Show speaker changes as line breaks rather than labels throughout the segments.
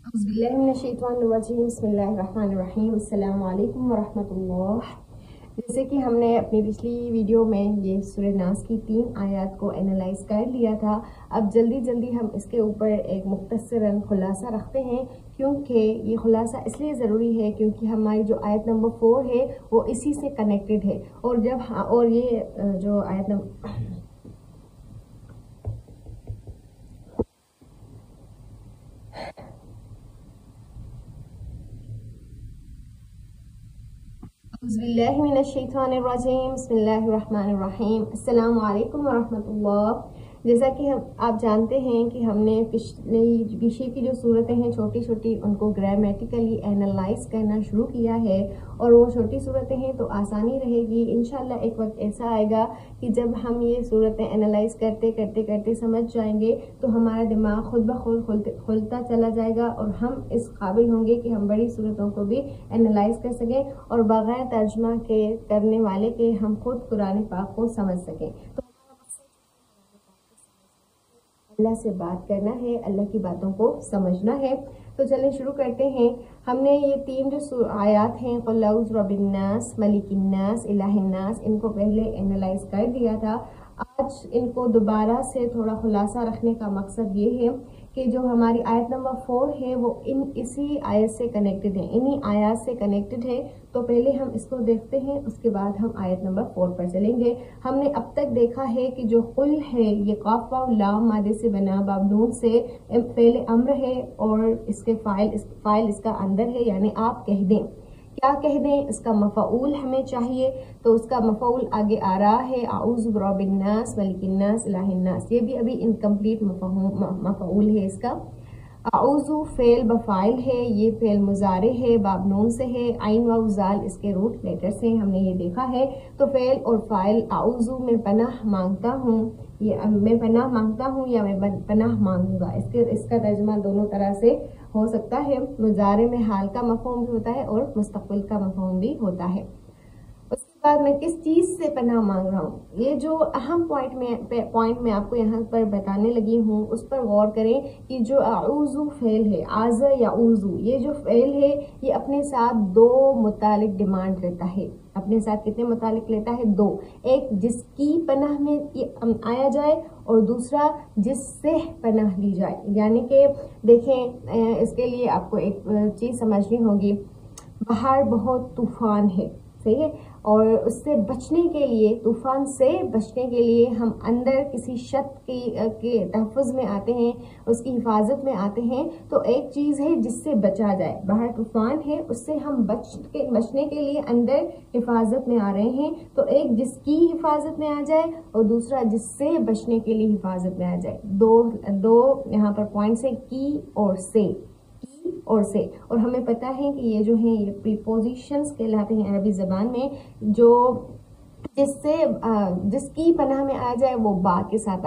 बिस्मिल्लाहिर्रहमानिर्रहीम अस्सलाम वालेकुम वरहमतुल्लाह। जैसे कि हमने अपनी पिछली वीडियो में ये सूरह नास की 3 आयत को एनालाइज कर लिया था। अब जल्दी जल्दी हम इसके ऊपर एक मुख्तसरन खुलासा रखते हैं, क्योंकि ये खुलासा इसलिए ज़रूरी है क्योंकि हमारी जो आयत नंबर 4 है वो इसी से कनेक्टेड है। और ये जो आयत नंबर बिस्मिल्लाहिर्रहमानिर्रहीम अस्सलामु अलैकुम वरहमतुल्लाह। जैसा कि आप जानते हैं कि हमने पिछले की जो सूरतें हैं छोटी छोटी, उनको ग्रामेटिकली एनालाइज करना शुरू किया है। और वो छोटी सूरतें हैं तो आसानी रहेगी इंशाल्लाह। एक वक्त ऐसा आएगा कि जब हम ये सूरतें एनालाइज करते करते करते समझ जाएंगे तो हमारा दिमाग खुद ब खुद खुलता चला जाएगा और हम इस काबिल होंगे कि हम बड़ी सूरतों को भी एनालाइज कर सकें और बगैर तर्जुमा के करने वाले के हम खुद कुरान पाक को समझ सकें। तो अल्लाह से बात करना है, अल्लाह की बातों को समझना है। तो चलें शुरू करते हैं। हमने ये 3 जो आयात हैं, क़ुल औज़ु बिरब्बिन्नास, मलिकिन्नास, इलाहिन्नास, इनको पहले एनालाइज कर दिया था। आज इनको दोबारा से थोड़ा खुलासा रखने का मकसद ये है कि जो हमारी आयत नंबर 4 है वो इसी आयत से कनेक्टेड है, इन्हीं आयत से कनेक्टेड है। तो पहले हम इसको देखते हैं, उसके बाद हम आयत नंबर 4 पर चलेंगे। हमने अब तक देखा है कि जो कुल है ये काफ वाव लाम मादे से बना बाबनून से पहले अम्र है और इसके फाइल इसका अंदर है, यानी आप कह दें। क्या कह दें? इसका मफ़ऊल हमें चाहिए, तो उसका मफ़ऊल आगे आ रहा है आऊज़ु बिरब्बिन्नास, मलिकिन्नास, इलाहिन्नास। ये भी अभी इनकम्प्लीट मफ़ऊल है इसका। आऊज़ु फेल बफ़ाइल है, ये फेल मुजारे है, बाबनून से है, आइन वाव ज़ाल इसके रूट लेटर से हमने ये देखा है। तो फेल और फाइल आऊज़ु में पनाह मांगता हूँ, ये मैं पनाह मांगता हूँ या मैं पनाह मांगूंगा, इसका तर्जुमा दोनों तरह से हो सकता है। मुजारे में हाल का मफ़हूम भी होता है और मुस्तक़बिल का मफ़हूम भी होता है। उसके बाद मैं किस चीज़ से पनाह मांग रहा हूँ, ये जो अहम पॉइंट मैं आपको यहाँ पर बताने लगी हूँ उस पर गौर करें कि जो आऊज़ु फेल है, आज़ या ऊज़ु, ये जो फेल है ये अपने साथ 2 मुतालिक डिमांड लेता है। अपने साथ कितने मुतालिक लेता है? 2। एक जिसकी पनाह में आया जाए और दूसरा जिससे पनाह ली जाए। यानी कि देखें, इसके लिए आपको एक चीज़ समझनी होगी। बाहर बहुत तूफान है, सही है, और उससे बचने के लिए, तूफान से बचने के लिए हम अंदर किसी छत के तहफ़्फ़ुज़ में आते हैं, उसकी हिफाजत में आते हैं। तो एक चीज़ है जिससे बचा जाए, बाहर तूफान है उससे हम बचने के लिए अंदर हिफाजत में आ रहे हैं। तो एक जिसकी हिफाजत में आ जाए और दूसरा जिससे बचने के लिए हिफाजत में आ जाए। दो यहाँ पर पॉइंट्स है, की और से, और हमें पता है कि ये जो है ये प्रीपोजिशंस कहलाते हैं अरबी ज़बान में। जो जिसकी पनाह में आ जाए वो बा के साथ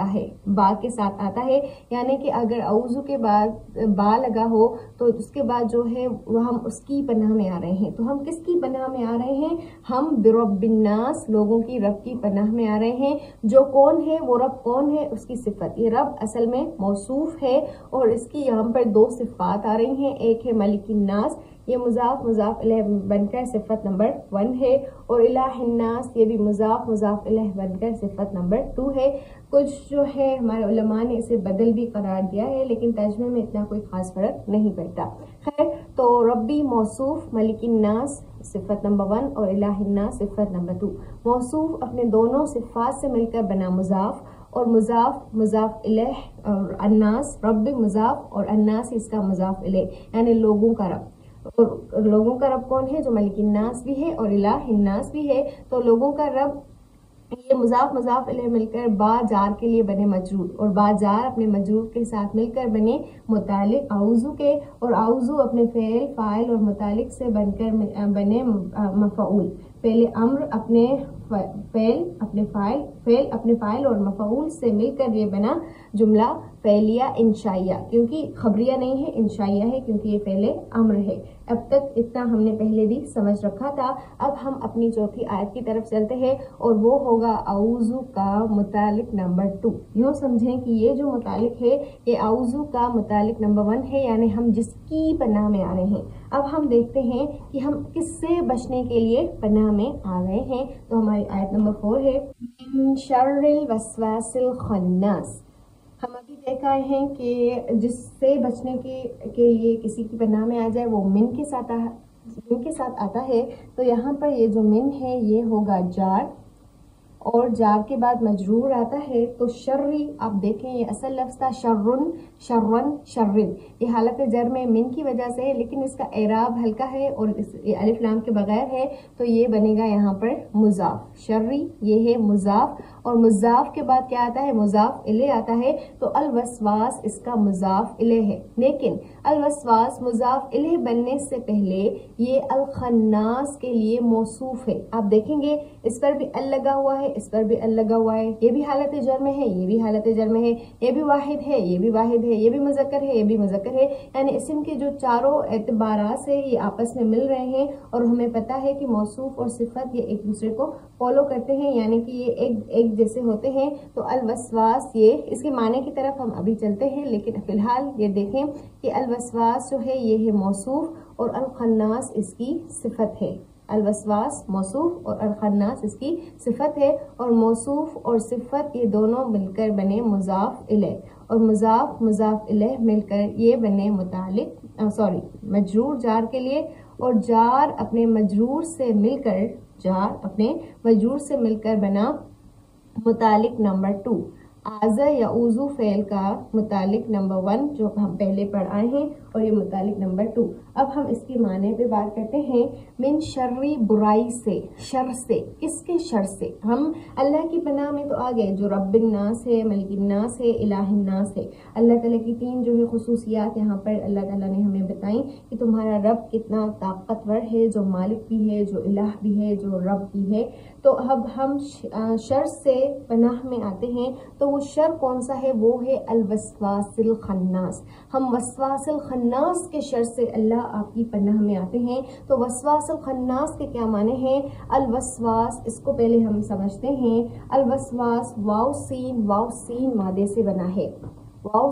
आता है। यानी कि अगर औज़ु के बाद बा लगा हो तो उसके बाद जो है वो हम उसकी पनाह में आ रहे हैं। तो हम किसकी पनाह में आ रहे हैं? हम बिरब्बिन्नास, लोगों की रब की पनाह में आ रहे हैं। जो कौन है, वो रब कौन है, उसकी सिफत। ये रब असल में मौसूफ है और इसकी यहाँ पर 2 सिफात आ रही हैं। एक है मलिकिन्नास, ये मुजाफ इलैह बनकर सिफत नंबर 1 है, और इलाहिन्नास ये भी मुजाफ इलैह बनकर सिफत नंबर 2 है। कुछ जो है हमारे उलमा ने इसे बदल भी करार दिया है, लेकिन तर्जुमे में इतना कोई खास फर्क नहीं पड़ता। खैर, तो रब्बी मौसूफ, मलिकिन्नास सिफत नंबर 1 और इलाहिन्नास सिफत नंबर 2। मौसूफ अपने दोनों सिफात से मिलकर बना मुजाफ, और मुजाफ इलैह और अन्नास, रब्ब मुजाफ और अन्नास इसका मुजाफ इलैह, यानी लोगों का रब। और लोगों का रब कौन है? जो मलिकिन्नास भी है और इलाहिन्नास भी है। तो लोगों का रब, ये मुजाफ इलैह मिलकर बा जार के लिए बने मजरूर, और बा जार अपने मजरूर के साथ मिलकर बने मुतालिक आऊज़ु के, और आऊज़ु अपने फेल, फाइल और मुतालिक से बनकर बने मफ़ऊल। पहले अम्र अपने फेल अपने फाइल और मफऊल से मिलकर ये बना जुमला फेलिया इंशाइया, क्योंकि खबरिया नहीं है, इंशाइया है, क्योंकि ये पहले अम्र है। अब तक इतना हमने पहले भी समझ रखा था। अब हम अपनी चौथी आयत की तरफ चलते हैं और वो होगा आउज़ू का मुतालिक नंबर 2। यूँ समझें कि ये जो मुतालिक है ये आउज़ू का मुतालिक नंबर 1 है, यानी हम जिसकी पनाह में आ रहे हैं। अब हम देखते हैं कि हम किससे बचने के लिए पनाह में आ गए हैं। तो हमारी आयत नंबर 4 है मिन शर्रिल वस्वासिल खन्नास। हम अभी देखा है कि जिससे बचने के लिए किसी की पनाह में आ जाए वो मिन के साथ आता है। तो यहाँ पर ये जो मिन है ये होगा जार, और जार के बाद मजरूर आता है। तो शर्री, आप देखें ये असल लफ्ज़ था शर्रुन, शर्रन, शर्रिन। ये हालत जर में मिन की वजह से है, लेकिन इसका एराब हल्का है और ये अलिफ लाम के बगैर है, तो ये बनेगा यहाँ पर मुजाफ। शर्री ये है मुजाफ, और मुजाफ के बाद क्या आता है, मुजाफ इले आता है। तो अल वसवास इसका मुजाफ इले है, लेकिन अल वसवास मुजाफ इले बनने से पहले ये अल खन्नास के लिए मौसूफ है। आप देखेंगे इस पर भी अल लगा हुआ है, इस पर भी अल लगा हुआ है, ये भी हालत जर में है, ये भी हालत जर में है, ये भी वाहिद है, ये भी वाहिद है, ये भी मुज़क्कर है, ये भी मुज़क्कर है। यानी इस्म के जो चारों एतबारात से ये आपस में मिल रहे हैं, और हमें पता है कि मौसूफ और सिफत ये एक दूसरे को फॉलो करते हैं, यानी कि ये एक जैसे होते हैं। तो अल वसवास ये इसके माने की तरफ हम अभी चलते हैं, लेकिन फिलहाल ये देखें कि अल वसवास जो है ये है मौसूफ और अल खन्नास इसकी सिफत है। अल वसवास मौसूफ और अल खन्नास इसकी सिफत है, और मौसूफ और सिफत ये दोनों मिलकर बने मुजाफ इलैह, और मुजाफ इलैह मिलकर ये बने मुतालिक मजरूर जार के लिए, और जार अपने मजरूर से मिलकर बना मुतालिक नंबर 2। आज़ा या उज़ू फ़ेल का मुतालिक नंबर 1 जो हम पहले पढ़ आए हैं, और ये मुतालिक नंबर 2। अब हम इसके माने पे बात करते हैं। मिन शर्री बुराई से, शर से, किसके शर से? हम अल्लाह की पनाह में तो आ गए, जो रब्बिन नास है, मलिकिन नास है, इलाहिन नास है। अल्लाह ताला की 3 जो है खुसूसियात यहाँ पर अल्लाह ताला ने हमें बताई कि तुम्हारा रब कितना ताकतवर है, जो मालिक भी है, जो इलाह भी है, जो रब भी है। तो अब हम शर से पनाह में आते हैं। तो वो शर कौन सा है? वो है अल वसवासिल खन्नास। हम वसवासिल खन्नास के शर से अल्लाह आपकी पनाह में आते हैं। तो वसवासिल खन्नास के क्या माने हैं? अल वसवास, इसको पहले हम समझते हैं। अल वसवास वाव सीन मादे से बना है, वाव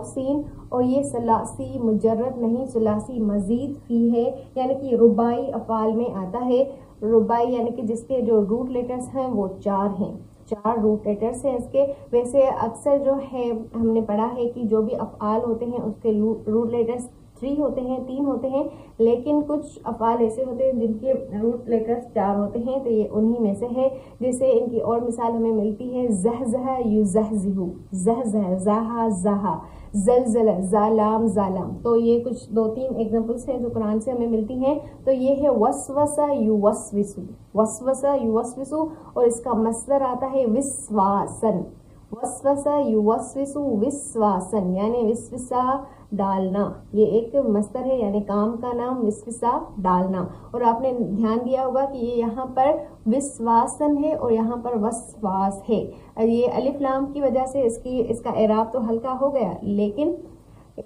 सीन, और ये सलासी मुजर्रद नहीं, सलासी मजीद फी है, यानी कि रुबाई अफाल में आता है। रुबाई यानी कि जिसके जो रूट लेटर्स हैं वो 4 हैं, 4 रूट लेटर्स हैं इसके। वैसे अक्सर जो है हमने पढ़ा है कि जो भी अफ़आल होते हैं उसके रूट लेटर्स 3 होते हैं, 3 होते हैं, लेकिन कुछ अफ़आल ऐसे होते हैं जिनके रूट लेटर्स 4 होते हैं। तो ये उन्हीं में से है। जैसे इनकी और मिसाल हमें मिलती है ज़हज़ह युज़हज़िहु, ज़हज़ह ज़हा ज़हा, ज़लज़ला ज़ालाम ज़ालाम। तो ये कुछ 2-3 एग्जांपल्स हैं जो कुरान से हमें मिलती हैं। तो ये है वसवसा युवस्विसु, वसवसा युवस्विसु, और इसका मस्दर आता है विस्वासन। वसवसा युवस्विसु विस्वासन, यानी विस्विसा डालना, ये एक मस्दर है, यानी काम का नाम विस्विसा डालना। और आपने ध्यान दिया होगा कि ये यहाँ पर विस्वासन है और यहाँ पर वसवास है। ये अलिफ लाम की वजह से इसका एराब तो हल्का हो गया, लेकिन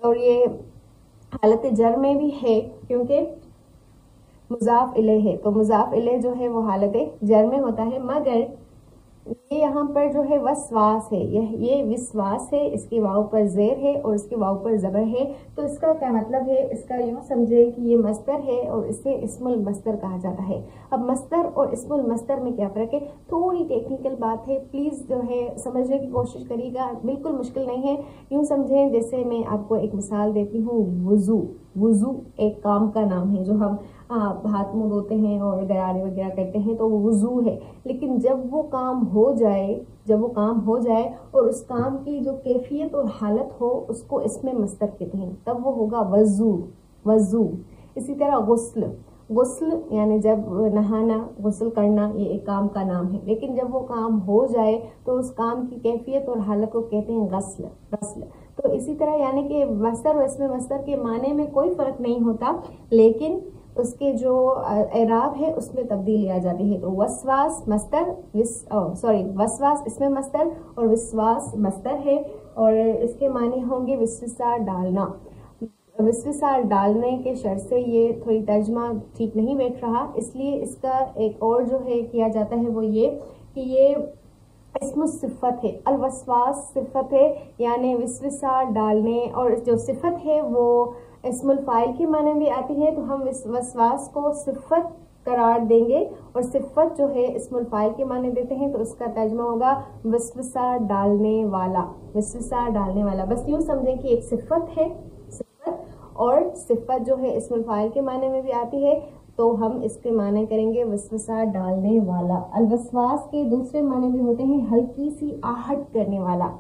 और ये हालत जर में भी है क्योंकि मुजाफ इलैह है। तो मुजाफ इलैह जो है वो हालत जर में होता है, मगर ये यहाँ पर जो है वसवास है, ये विश्वास है, इसके वाव पर ज़ेर है और इसके वाव पर ज़बर है। तो इसका क्या मतलब है? इसका यूँ समझे कि ये मस्दर है और इसे इस्मुल मस्दर कहा जाता है। अब मस्दर और इस्मुल मस्दर में क्या फ़र्क है? थोड़ी टेक्निकल बात है, प्लीज़ जो है समझने की कोशिश करिएगा, बिल्कुल मुश्किल नहीं है। यूँ समझें, जैसे मैं आपको एक मिसाल देती हूँ, वुज़ू एक काम का नाम है, जो हम हाथ मुँह धोते हैं और गरारे वगैरह करते हैं, तो वो वुज़ू है। लेकिन जब वो काम हो जाए और उस काम की जो कैफियत और हालत हो उसको इसमें मस्दर कहते हैं, तब वो होगा वज़ू। इसी तरह गुस्ल यानी जब नहाना, गुस्ल करना, ये एक काम का नाम है, लेकिन जब वो काम हो जाए तो उस काम की कैफियत और हालत को कहते हैं गस्ल। तो इसी तरह यानी कि मस्दर और इसमें मस्दर के माने में कोई फर्क नहीं होता, लेकिन اس کے جو اعراب ہے اس میں تبدیلی آ جاتی ہے. تو وسواس مصدر، وسواس اس میں مصدر اور وسواس مصدر ہے، اور اس کے معنی ہوں گے وسوسہ ڈالنا. وسوسہ ڈالنے کے شرط سے یہ تھوڑی ترجمہ ٹھیک نہیں بیٹھ رہا، اس لیے اس کا ایک اور جو ہے کیا جاتا ہے وہ یہ کہ یہ اسم صفت ہے. الوسواس صفت ہے، یعنی وسوسہ ڈالنے، اور جو صفت ہے وہ اسم الفاعل کے معنی میں آتی ہے. تو ہم وسواس کو صفت قرار دیں گے، اور صفت جو ہے اسم الفاعل کے معنی دیتے ہیں، تو اس کا ترجمہ ہوگا وسوسہ ڈالنے والا. وسوسہ ڈالنے والا، بس یوں سمجھیں کہ ایک صفت ہے، اور صفت جو ہے اسم الفاعل کے معنی میں بھی آتی ہے، تو ہم اس کے معنی کریں گے وسوسہ ڈالنے والا. الوسواس کے دوسرے معنی بھی ہوتے ہیں ہلکی سی آہٹ کرنے والا.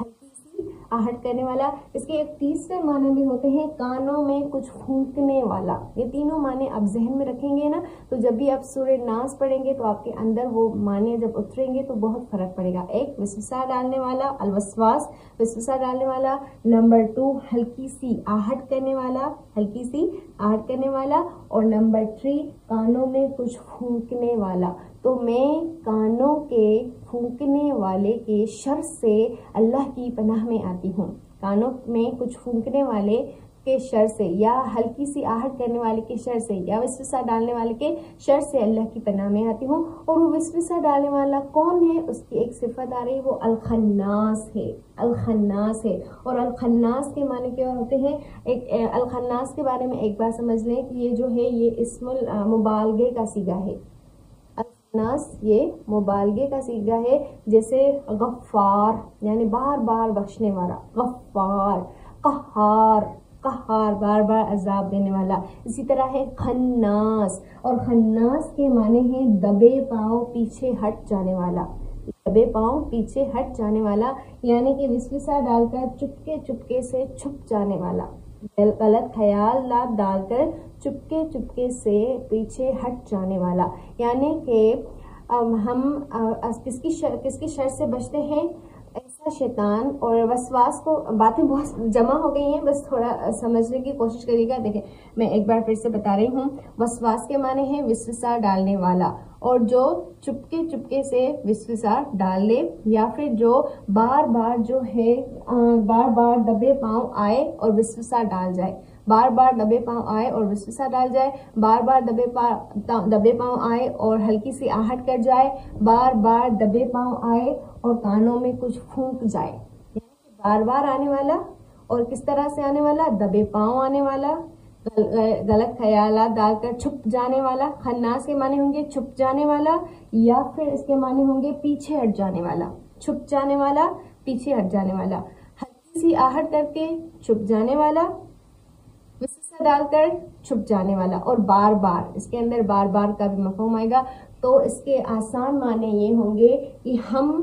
ہلکی سی آہٹ کرنے والا. اس کے ایک تیسرے معنی بھی ہوتے ہیں کانوں میں کچھ پھونکنے والا. یہ تینوں معنی آپ ذہن میں رکھیں گے نا، تو جب بھی آپ سورہ ناس پڑھیں گے تو آپ کے اندر وہ معنی جب اتریں گے تو بہت فرق پڑے گا. ایک وسوسہ ڈالنے والا، الوسواس وسوسہ ڈالنے والا. نمبر 2 ہلکی سی آہٹ کرنے والا، ہلکی سی آہٹ کرنے والا. اور نمبر 3 کانوں میں کچھ پھونکنے والا. تو میں کانوں کے پھونکنے والے کے شر سے اللہ کی پناہ میں آتی ہوں. کانوں میں کچھ پھونکنے والے کے شر سے، یا ہلکی سی آہٹ کرنے والے کے شر سے، یا وسوسہ ڈالنے والے کے شر سے اللہ کی پناہ میں آتی ہوں. اور وہ وسوسہ ڈالنے والا کون ہے؟ اس کی ایک صفت آ رہی، وہ الخناس ہے. الخناس ہے. اور الخناس کے معنی کیا ہوتے ہیں؟ الخناس کے بارے میں ایک بات سمجھ لیں کہ یہ جو ہے یہ اسم مبالغے کا صیغہ ہے. الخناس یہ مبالغے کا صیغہ ہے، جیسے غفار یعنی بار بار بخشنے والا، غفار. قہار، قہار بار بار عذاب دینے والا. اسی طرح ہے خناس، اور خناس کے معنی ہیں دبے پاؤں پیچھے ہٹ جانے والا. دبے پاؤں پیچھے ہٹ جانے والا، یعنی کہ وسوسہ ڈال کر چپکے چپکے سے چھپ جانے والا. غلط خیالات ڈال کر چپکے چپکے سے پیچھے ہٹ جانے والا. یعنی کہ ہم کس کی شر سے بچتے ہیں؟ ایسا شیطان. اور وسواس کو باتیں بہت جمع ہو گئی ہیں، بس تھوڑا سمجھنے کی کوشش کریے گا. دیکھیں میں ایک بار پھر سے بتا رہی ہوں. وسواس کے معنی ہے وسوسہ ڈالنے والا، اور جو چپکے چپکے سے وسوسہ ڈال لے، یا پھر جو بار بار جو ہے بار بار دبے پاؤں آئے اور وسوسہ ڈال جائے. بار بار دبے پاؤں آئے اور وسوسہ ڈال جائے. بار بار دبے پاؤں آئے اور ہلکی سی آہٹ کر جائے. بار بار دبے پاؤں آئے اور کانوں میں کچھ پھونک جائے. یعنی بار بار آنے والا، اور کس طرح سے آنے والا؟ دبے پاؤں آنے والا، غلط خیالات ڈال کر چھپ جانے والا. خناس کے معنی ہوں گے چھپ جانے والا، یا پھر اس کے معنی ہوں گے پیچھے ہٹ جانے والا. چھپ جانے والا، پیچھے ہٹ جانے والا. ہلکی سی آہٹ کر کے چھپ جانے والا، وسوسہ ڈال کر چھپ جانے والا. اور بار بار، اس کے اندر بار بار کا بھی مفہوم آئے گا. تو اس کے آسان معنی یہ ہوں گے کہ ہم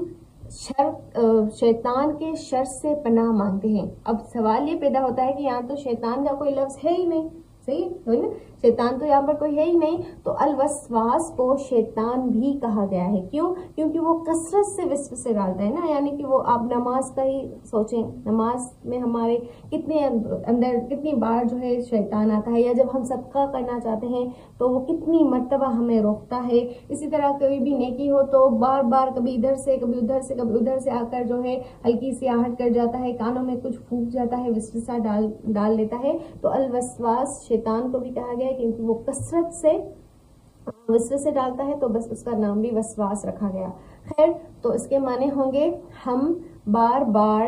شیطان کے شر سے پناہ مانگتے ہیں. اب سوال یہ پیدا ہوتا ہے کہ یہاں تو شیطان کا کوئی لفظ ہے ہی نہیں، صحیح ہے نا؟ شیطان تو یہاں پر کوئی ہے ہی نہیں. تو الوسواس کو شیطان بھی کہا گیا ہے. کیوں؟ کیونکہ وہ کثرت سے وسوسے ڈالتا ہے نا. یعنی کہ وہ آپ نماز کا ہی سوچیں، نماز میں ہمارے کتنے اندر کتنی بار جو ہے شیطان آتا ہے، یا جب ہم صدقہ کرنا چاہتے ہیں تو وہ کتنی مرتبہ ہمیں روکتا ہے. اسی طرح کوئی بھی نیکی ہو تو بار بار کبھی ادھر سے کبھی ادھر سے کبھی ادھر سے آ کر جو ہے ہلکی سی آہٹ کر جاتا ہے، کانوں میں کچھ پھونک جاتا ہے، وسوسہ ڈال لیتا ہے. تو الوسواس شیطان کو بھی کہا گیا ہے کیونکہ وہ کثرت سے وسوسے ڈالتا ہے، تو بس اس کا نام بھی وسواس رکھا گیا. خیر، تو اس کے معنی ہوں گے ہم بار بار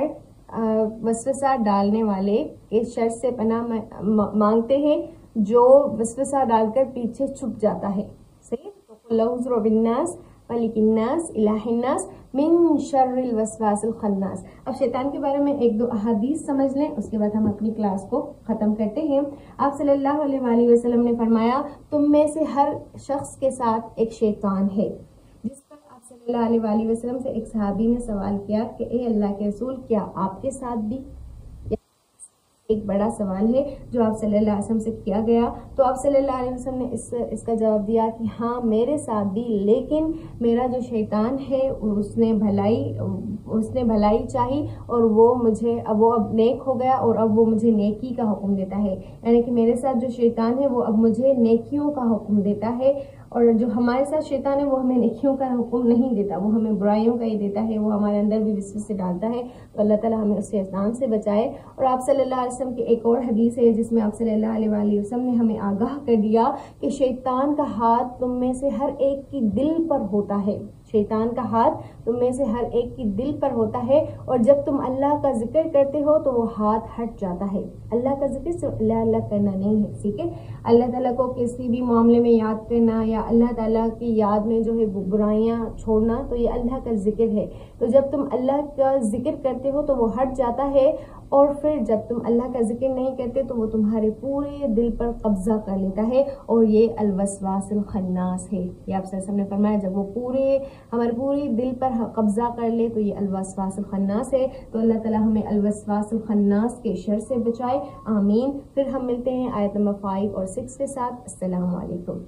وسوسہ ڈالنے والے کے شر سے پناہ مانگتے ہیں جو وسوسہ ڈال کر پیچھے چھپ جاتا ہے. صحیح؟ تو لعوذ بالناس ملک الناس الہ الناس من شر الوسواس الخناس. اب شیطان کے بارے میں ایک دو احادیث سمجھ لیں، اس کے بعد ہم اپنی کلاس کو ختم کرتے ہیں. آپ صلی اللہ علیہ وآلہ وسلم نے فرمایا تم میں سے ہر شخص کے ساتھ ایک شیطان ہے. جس پر آپ صلی اللہ علیہ وآلہ وسلم سے ایک صحابی نے سوال کیا کہ اے اللہ کے رسول، کیا آپ کے ساتھ بھی ایک بڑا سوال ہے جو آپ صلی اللہ علیہ وسلم سے کیا گیا، تو آپ صلی اللہ علیہ وسلم نے اس کا جواب دیا کہ ہاں میرے ساتھ بھی، لیکن میرا جو شیطان ہے اس نے بھلائی چاہی اور وہ اب نیک ہو گیا اور اب وہ مجھے نیکی کا حکم دیتا ہے، یعنی کہ میرے ساتھ جو شیطان ہے وہ اب مجھے نیکیوں کا حکم دیتا ہے، اور جو ہمارے ساتھ شیطان ہے وہ ہمیں نیکیوں کا حکم نہیں دیتا، وہ ہمیں برائیوں کا ہی دیتا ہے، وہ ہمارے اندر بھی وسوسے ڈالتا ہے۔ تو اللہ تعالیٰ ہمیں اس شیطان سے بچائے۔ اور آپ صلی اللہ علیہ وسلم کی ایک اور حدیث ہے جس میں آپ صلی اللہ علیہ وآلہ وسلم نے ہمیں آگاہ کر دیا کہ شیطان کا ہاتھ تم میں سے ہر ایک کی دل پر ہوتا ہے، شیطان کا ہاتھ تم میں سے ہر ایک کی دل پر ہوتا ہے، اور جب تم اللہ کا ذکر کرتے ہو تو وہ ہاتھ ہٹ جاتا ہے۔ اللہ کا ذکر صرف اللہ کرنا نہیں ہے، ٹھیک ہے، اللہ تعالیٰ کو کسی بھی معاملے میں یاد کرنا یا اللہ تعالیٰ کی یاد میں جو ہے برائیاں چھوڑنا، تو یہ اللہ کا ذکر ہے۔ تو جب تم اللہ کا ذکر کرتے ہو تو وہ ہٹ جاتا ہے، اور پھر جب تم اللہ کا ذکر نہیں کرتے تو وہ تمہارے پورے دل پر قبضہ کر لیتا ہے، اور یہ الوسواس الخناس ہے۔ یہ آپ سے نے فرمایا جب وہ ہمارے پورے دل پر قبضہ کر لے تو یہ الوسواس الخناس ہے۔ تو اللہ تعالیٰ ہمیں الوسواس الخناس کے شر سے بچائے، آمین۔ پھر ہم ملتے ہیں آیت نمبر 5 اور 6 کے ساتھ۔ السلام علیکم۔